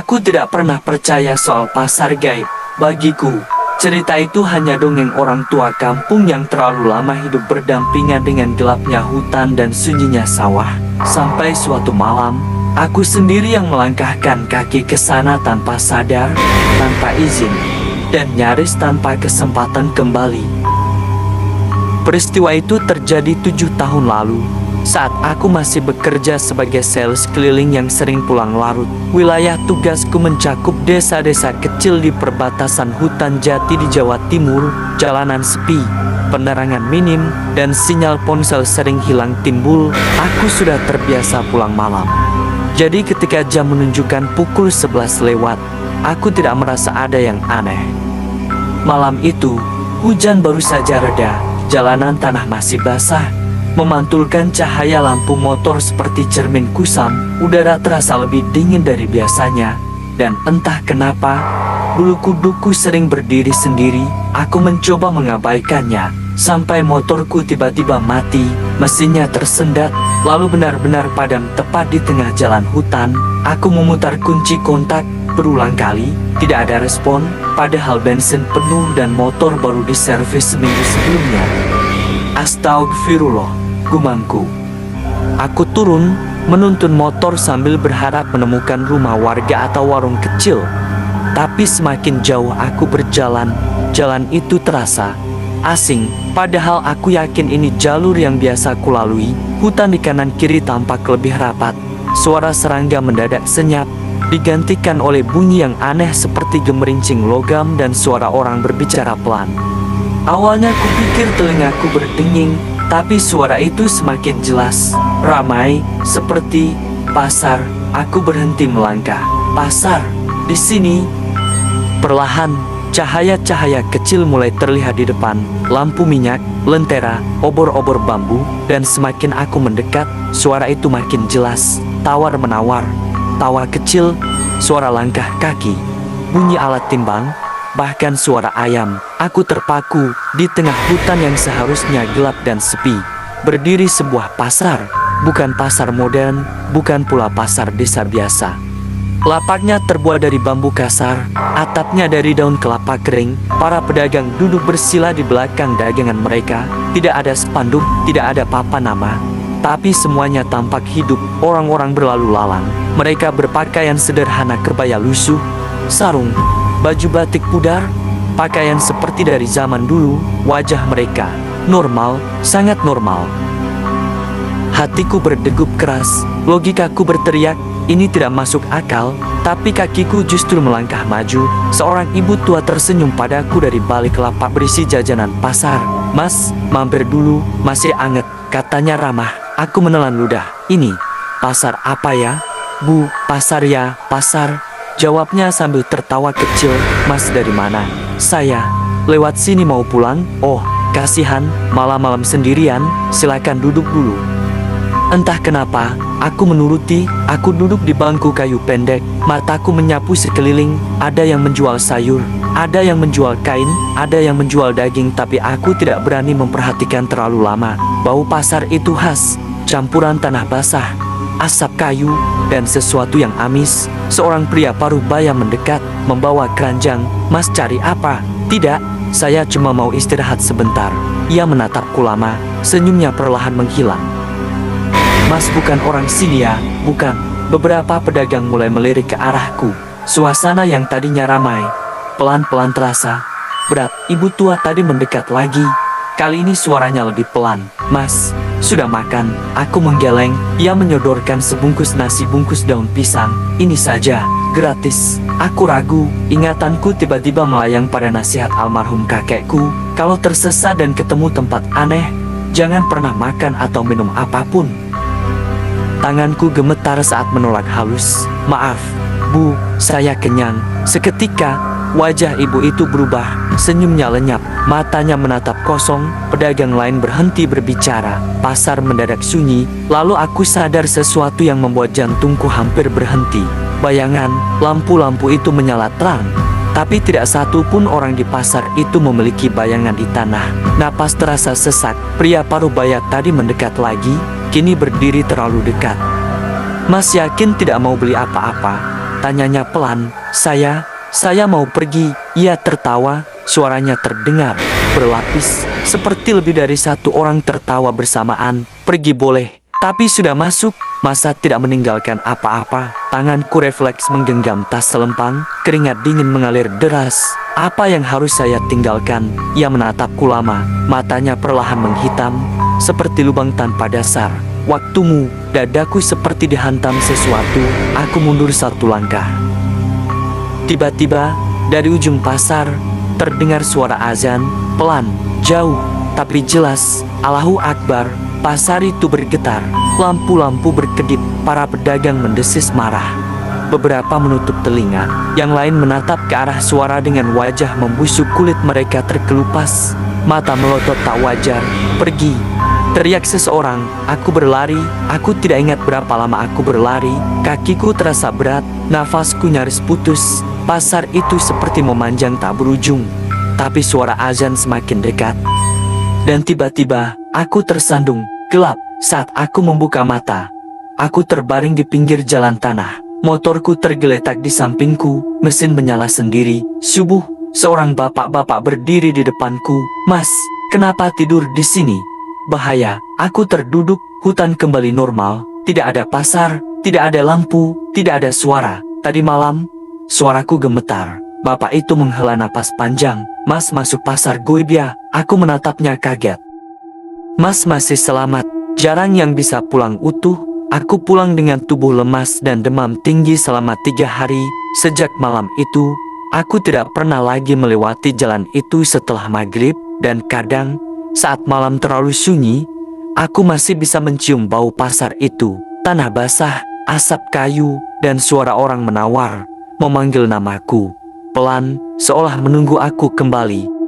Aku tidak pernah percaya soal pasar gaib. Bagiku, cerita itu hanya dongeng orang tua kampung yang terlalu lama hidup berdampingan dengan gelapnya hutan dan sunyinya sawah. Sampai suatu malam, aku sendiri yang melangkahkan kaki ke sana tanpa sadar, tanpa izin, dan nyaris tanpa kesempatan kembali. Peristiwa itu terjadi 7 tahun lalu, saat aku masih bekerja sebagai sales keliling yang sering pulang larut. Wilayah tugasku mencakup desa-desa kecil di perbatasan hutan jati di Jawa Timur. Jalanan sepi, penerangan minim, dan sinyal ponsel sering hilang timbul. Aku sudah terbiasa pulang malam. Jadi ketika jam menunjukkan pukul 11 lewat, aku tidak merasa ada yang aneh. Malam itu, hujan baru saja reda. Jalanan tanah masih basah, memantulkan cahaya lampu motor seperti cermin kusam. Udara terasa lebih dingin dari biasanya, dan entah kenapa, bulu kuduku sering berdiri sendiri. Aku mencoba mengabaikannya, sampai motorku tiba-tiba mati, mesinnya tersendat, lalu benar-benar padam tepat di tengah jalan hutan. Aku memutar kunci kontak berulang kali, tidak ada respon, padahal bensin penuh dan motor baru diservis seminggu sebelumnya. Astagfirullah, gumamku. Aku turun, menuntun motor sambil berharap menemukan rumah warga atau warung kecil. Tapi semakin jauh aku berjalan, jalan itu terasa asing, padahal aku yakin ini jalur yang biasa kulalui. Hutan di kanan kiri tampak lebih rapat. Suara serangga mendadak senyap, digantikan oleh bunyi yang aneh seperti gemerincing logam dan suara orang berbicara pelan. Awalnya kupikir telingaku berdenging, tapi suara itu semakin jelas, ramai, seperti pasar. Aku berhenti melangkah. Pasar, di sini. Perlahan, cahaya-cahaya kecil mulai terlihat di depan. Lampu minyak, lentera, obor-obor bambu, dan semakin aku mendekat, suara itu makin jelas, tawar-menawar. Tawa kecil, suara langkah kaki, bunyi alat timbang, bahkan suara ayam. Aku terpaku di tengah hutan yang seharusnya gelap dan sepi. Berdiri sebuah pasar, bukan pasar modern, bukan pula pasar desa biasa. Lapaknya terbuat dari bambu kasar, atapnya dari daun kelapa kering. Para pedagang duduk bersila di belakang dagangan mereka. Tidak ada spanduk, tidak ada papan nama, tapi semuanya tampak hidup. Orang-orang berlalu lalang. Mereka berpakaian sederhana, kebaya lusuh, sarung, baju batik pudar, pakaian seperti dari zaman dulu. Wajah mereka normal, sangat normal. Hatiku berdegup keras, logikaku berteriak, ini tidak masuk akal, tapi kakiku justru melangkah maju. Seorang ibu tua tersenyum padaku dari balik lapak berisi jajanan pasar. "Mas, mampir dulu, masih anget," katanya ramah. Aku menelan ludah. "Ini pasar apa ya, Bu?" "Pasar ya, pasar," jawabnya sambil tertawa kecil. "Mas dari mana?" "Saya lewat sini mau pulang." "Oh, kasihan, malam-malam sendirian, silakan duduk dulu." Entah kenapa, aku menuruti. Aku duduk di bangku kayu pendek, mataku menyapu sekeliling. Ada yang menjual sayur, ada yang menjual kain, ada yang menjual daging, tapi aku tidak berani memperhatikan terlalu lama. Bau pasar itu khas, campuran tanah basah, asap kayu, dan sesuatu yang amis. Seorang pria paruh baya mendekat, membawa keranjang. "Mas cari apa?" "Tidak, saya cuma mau istirahat sebentar." Ia menatapku lama, senyumnya perlahan menghilang. "Mas bukan orang sini ya?" "Bukan." Beberapa pedagang mulai melirik ke arahku. Suasana yang tadinya ramai, pelan-pelan terasa berat. Ibu tua tadi mendekat lagi. Kali ini suaranya lebih pelan. "Mas, sudah makan?" Aku menggeleng. Ia menyodorkan sebungkus nasi bungkus daun pisang. "Ini saja, gratis." Aku ragu. Ingatanku tiba-tiba melayang pada nasihat almarhum kakekku. Kalau tersesat dan ketemu tempat aneh, jangan pernah makan atau minum apapun. Tanganku gemetar saat menolak halus. "Maaf, Bu, saya kenyang." Seketika, wajah ibu itu berubah. Senyumnya lenyap, matanya menatap kosong. Pedagang lain berhenti berbicara. Pasar mendadak sunyi. Lalu aku sadar sesuatu yang membuat jantungku hampir berhenti. Bayangan, lampu-lampu itu menyala terang, tapi tidak satu pun orang di pasar itu memiliki bayangan di tanah. Napas terasa sesak. Pria paruh baya tadi mendekat lagi, kini berdiri terlalu dekat. "Mas yakin tidak mau beli apa-apa?" Tanyanya pelan. Saya mau pergi. Ia tertawa, suaranya terdengar berlapis, seperti lebih dari satu orang tertawa bersamaan. Pergi boleh, tapi sudah masuk, masa tidak meninggalkan apa-apa? Tanganku refleks menggenggam tas selempang, keringat dingin mengalir deras. Apa yang harus saya tinggalkan? Ia menatapku lama, matanya perlahan menghitam, seperti lubang tanpa dasar. Waktumu, dadaku seperti dihantam sesuatu. Aku mundur satu langkah. Tiba-tiba, dari ujung pasar, terdengar suara azan, pelan, jauh, tapi jelas. Allahu Akbar. Pasar itu bergetar, lampu-lampu berkedip, para pedagang mendesis marah. Beberapa menutup telinga, yang lain menatap ke arah suara dengan wajah membusuk, kulit mereka terkelupas, mata melotot tak wajar. Pergi, teriak seseorang. Aku berlari, aku tidak ingat berapa lama aku berlari, kakiku terasa berat, nafasku nyaris putus. Pasar itu seperti memanjang tak berujung, tapi suara azan semakin dekat. Dan tiba-tiba, aku tersandung, gelap. Saat aku membuka mata, aku terbaring di pinggir jalan tanah. Motorku tergeletak di sampingku, mesin menyala sendiri. Subuh, seorang bapak-bapak berdiri di depanku. Mas, kenapa tidur di sini? Bahaya, aku terduduk. Hutan kembali normal, tidak ada pasar, tidak ada lampu, tidak ada suara. Tadi malam, suaraku gemetar. Bapak itu menghela napas panjang. Mas masuk pasar Goibia. Aku menatapnya kaget. Mas masih selamat. Jarang yang bisa pulang utuh. Aku pulang dengan tubuh lemas dan demam tinggi selama 3 hari. Sejak malam itu, aku tidak pernah lagi melewati jalan itu setelah maghrib. Dan kadang, saat malam terlalu sunyi, aku masih bisa mencium bau pasar itu. Tanah basah, asap kayu, dan suara orang menawar, memanggil namaku. Pelan, seolah menunggu aku kembali.